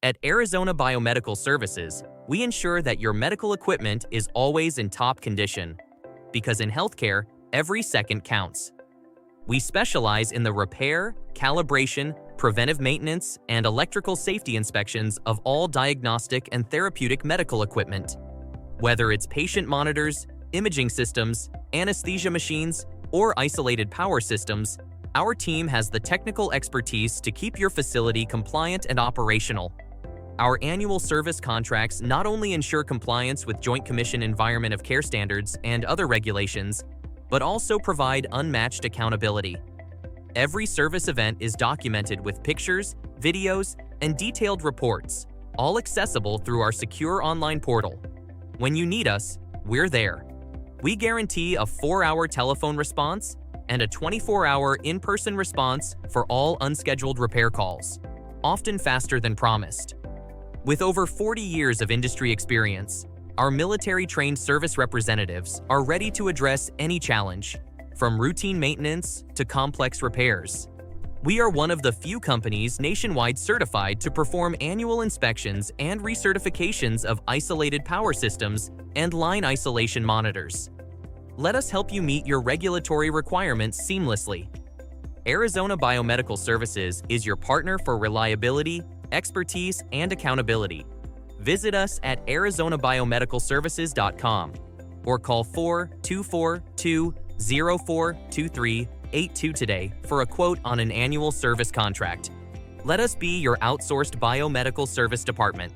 At Arizona Biomedical Services, we ensure that your medical equipment is always in top condition. Because in healthcare, every second counts. We specialize in the repair, calibration, preventive maintenance, and electrical safety inspections of all diagnostic and therapeutic medical equipment. Whether it's patient monitors, imaging systems, anesthesia machines, or isolated power systems, our team has the technical expertise to keep your facility compliant and operational. Our annual service contracts not only ensure compliance with Joint Commission Environment of Care standards and other regulations, but also provide unmatched accountability. Every service event is documented with pictures, videos, and detailed reports, all accessible through our secure online portal. When you need us, we're there. We guarantee a 4-hour telephone response and a 24-hour in-person response for all unscheduled repair calls, often faster than promised. With over 40 years of industry experience, our military-trained service representatives are ready to address any challenge, from routine maintenance to complex repairs. We are one of the few companies nationwide certified to perform annual inspections and recertifications of isolated power systems and line isolation monitors. Let us help you meet your regulatory requirements seamlessly. Arizona Biomedical Services is your partner for reliability, expertise, and accountability. Visit us at arizonabiomedicalservices.com or call 424-204-2382 today for a quote on an annual service contract. Let us be your outsourced biomedical service department.